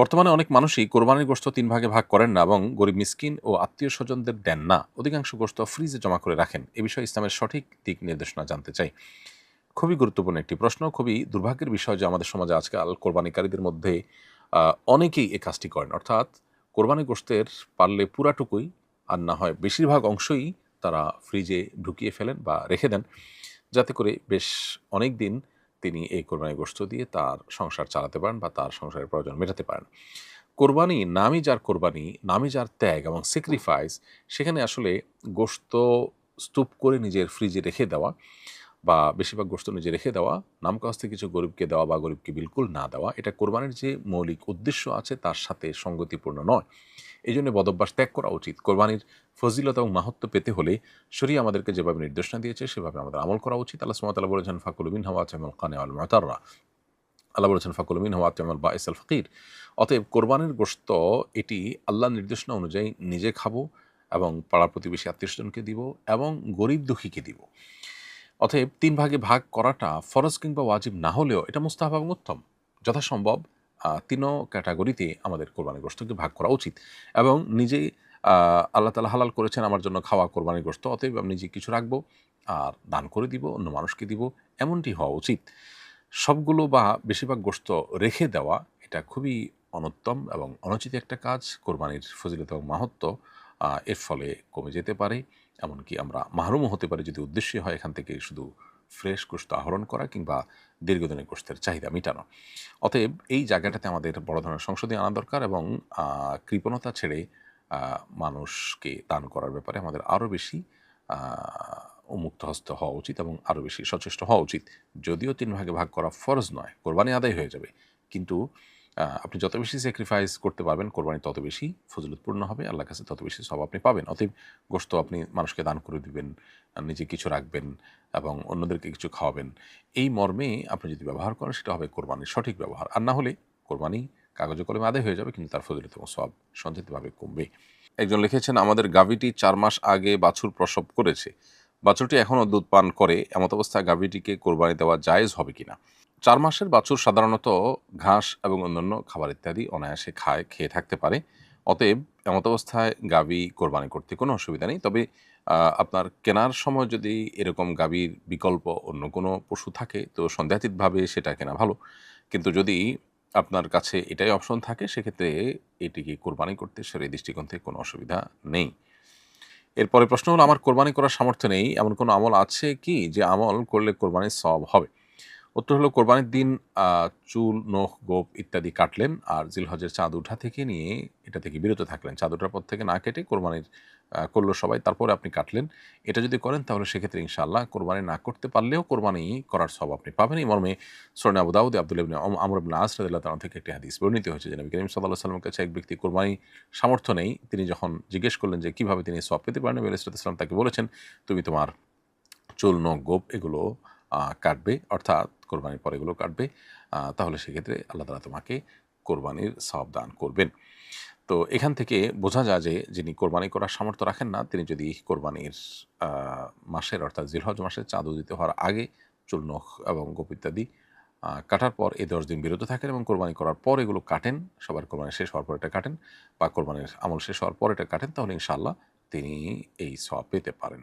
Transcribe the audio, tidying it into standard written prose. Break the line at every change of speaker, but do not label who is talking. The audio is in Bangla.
বর্তমানে অনেক মানুষই কোরবানির গোশত ৩ ভাগে ভাগ করেন না এবং গরিব মিসকিন ও আত্মীয়স্বজনদের দেন না। অধিকাংশ গোশত ফ্রিজে জমা করে রাখেন। এ বিষয়ে ইসলামের সঠিক দিক নির্দেশনা জানতে চাই। খুবই গুরুত্বপূর্ণ একটি প্রশ্ন। খুবই দুর্ভাগ্যের বিষয় যে আমাদের সমাজে আজকাল কোরবানিকারীদের মধ্যে অনেকেই এই কাজটি করেন। অর্থাৎ কোরবানির গোশতের পারলে পুরাটুকুই আর না হয় বেশিরভাগ অংশই তারা ফ্রিজে ঢুকিয়ে ফেলেন বা রেখে দেন। যাতে করে বেশ অনেকদিন তিনি এই কোরবানির গোশত দিয়ে তার সংসার চালাতে পারেন বা তার সংসারের প্রয়োজন মেটাতে পারেন। কোরবানি নামই যার কোরবানি, নামই যার ত্যাগ এবং স্যাক্রিফাইস, সেখানে আসলে গোশত স্তূপ করে নিজের ফ্রিজে রেখে দেওয়া বা বেশিরভাগ গোশত নিজে রেখে দেওয়া, নামকাওয়াস্তে কিছু গরিবকে দেওয়া বা গরিবকে বিলকুল না দেওয়া, এটা কোরবানির যে মৌলিক উদ্দেশ্য আছে তার সাথে সঙ্গতিপূর্ণ নয়। এইজন্য বদভ্যাস ত্যাগ করা উচিত। কোরবানির ফজিলত এবং মাহাত্ম্য পেতে হলে শরিয়া আমাদেরকে যেভাবে নির্দেশনা দিয়েছে সেভাবে আমাদের আমল করা উচিত। আল্লাহ সুবহানাহু ওয়া তাআলা বলেছেন, ফাকুলু মিনহা ওয়াত'ইমুল কানি'a ওয়াল মু'তাররা। আল্লাহ বলেছেন, ফাকুলু মিনহা ওয়াত'ইমুল বাঈসাল ফাকির। অতএব কোরবানির গোশত এটি আল্লাহর নির্দেশনা অনুযায়ী নিজে খাবো এবং পাড়া প্রতিবেশী আত্মীয়স্বজনকে দিব এবং গরিব দুঃখীকে দিব। অতএব ৩ ভাগে ভাগ করাটা ফরজ কিংবা ওয়াজিব না হলেও এটা মুস্তাহাব এবং উত্তম। যথাসম্ভব ৩ ক্যাটাগরিতে আমাদের কোরবানির গোশতকে ভাগ করা উচিত এবং নিজেই আল্লাহ তাআলা হালাল করেছেন আমার জন্য খাওয়া কোরবানির গোশত। অতএব আমি নিজে কিছু রাখবো আর দান করে দিব, অন্য মানুষকে দিব, এমনটি হওয়া উচিত। সবগুলো বা বেশিরভাগ গোশত রেখে দেওয়া এটা খুবই অনুত্তম এবং অনুচিত একটা কাজ। কোরবানির ফজিলত এবং মাহাত্ম্য এর ফলে কমে যেতে পারে। এমনকি আমরা মাহরুমও হতে পারি যদি উদ্দেশ্যই হয় এখান থেকে শুধু ফ্রেশ গোশত আহরণ করা কিংবা দীর্ঘদিনের গোশতের চাহিদা মেটানো। অতএব এই জায়গাটাতে আমাদের বড় ধরনের সংশোধনী আনা দরকার এবং কৃপণতা ছেড়ে মানুষকে দান করার ব্যাপারে আমাদের আরও বেশি আ উন্মুক্ত হস্ত হওয়া উচিত এবং আরও বেশি সচেষ্ট হওয়া উচিত। যদিও ৩ ভাগে ভাগ করা ফরজ নয়, কোরবানি আদায় হয়ে যাবে। কিন্তু আপনি যত বেশি স্যাক্রিফাইস করতে পারবেন কোরবানি তত বেশি ফজিলতপূর্ণ হবে। আল্লাহর কাছে তত বেশি সওয়াব আপনি পাবেন। অতএব গোশত আপনি মানুষকে দান করে দিবেন, নিজে কিছু রাখবেন এবং অন্যদেরকে কিছু খাওয়াবেন। এই মর্মে আপনি যদি ব্যবহার করেন সেটা হবে কোরবানির সঠিক ব্যবহার। আর না হলে কোরবানি কাগজে কলমে আদায় হয়ে যাবে কিন্তু তার ফজিলত এবং সওয়াব সঞ্চিতভাবে কমবে। একজন লিখেছেন, আমাদের গাভীটি ৪ মাস আগে বাছুর প্রসব করেছে। বাছুরটি এখনও দুধ পান করে। এমত অবস্থায় গাভীটিকে কোরবানি দেওয়া জায়েজ হবে কিনা? ৪ মাসের বাছুর সাধারণত ঘাস এবং অন্যান্য খাবার ইত্যাদি অনায়াসে খেয়ে থাকতে পারে। অতএব এমত অবস্থায় গাভী কোরবানি করতে কোনো অসুবিধা নেই। তবে আপনার কেনার সময় যদি এরকম গাভীর বিকল্প অন্য কোনো পশু থাকে তো সন্দেহাতীতভাবে সেটা কেনা ভালো। কিন্তু যদি আপনার কাছে এটাই অপশন থাকে সেক্ষেত্রে এটিকে কোরবানি করতে শরীয়ত দৃষ্টিকোণ থেকে কোনো অসুবিধা নেই। এরপরে প্রশ্ন হলো, আমার কোরবানি করার সামর্থ্য নেই, এমন কোনো আমল আছে কি যে আমল করলে কোরবানির সওয়াব হবে? উত্তর হলো, কোরবানির দিন চুল, নখ, গোঁফ ইত্যাদি কাটলেন আর জিলহজের চাঁদ ওঠা থেকে নিয়ে এটা থেকে বিরত থাকলেন। চাঁদ ওঠার পর থেকে না কেটে কোরবানির করল সবাই, তারপরে আপনি কাটলেন। এটা যদি করেন তাহলে সেক্ষেত্রে ইনশাআল্লাহ কোরবানি না করতে পারলেও কোরবানি করার সওয়াব আপনি পাবেন। এই মর্মে সুনানে আবু দাউদে আব্দুল্লাহ ইবনে আমর ইবনে আস রাদিয়াল্লাহু তাআলা থেকে একটি হাদিস বর্ণিত হয়েছে যে নবী করিম সাল্লাল্লাহু আলাইহি ওয়াসাল্লামের কাছে এক ব্যক্তি কোরবানি সামর্থ্য নেই। তিনি যখন জিজ্ঞেস করলেন যে কিভাবে তিনি সওয়াব পেতে পারেন, নবী আলাইহিস সালাম তাকে বলেছেন, তুমি তোমার চুল, নখ, গোঁফ এগুলো কাটবে, অর্থাৎ কোরবানির পরে এগুলো কাটবে। তাহলে সেক্ষেত্রে আল্লাহ তাআলা তোমাকে কোরবানির সওয়াব দান করবেন। তো এখান থেকে বোঝা যায় যে যিনি কোরবানি করার সামর্থ্য রাখেন না তিনি যদি কোরবানির আ মাসের অর্থাৎ জিলহজ মাসের চাঁদ উদিত হওয়ার আগে চুল, নখ এবং গোঁফ ইত্যাদি কাটার পর এই ১০ দিন বিরত থাকেন এবং কোরবানি করার পর এগুলো কাটেন, সবার কোরবানি শেষ হওয়ার পর এটা কাটেন বা কোরবানির আমল শেষ হওয়ার পর এটা কাটেন, তাহলে ইনশাআল্লাহ তিনি এই সওয়াব পেতে পারেন।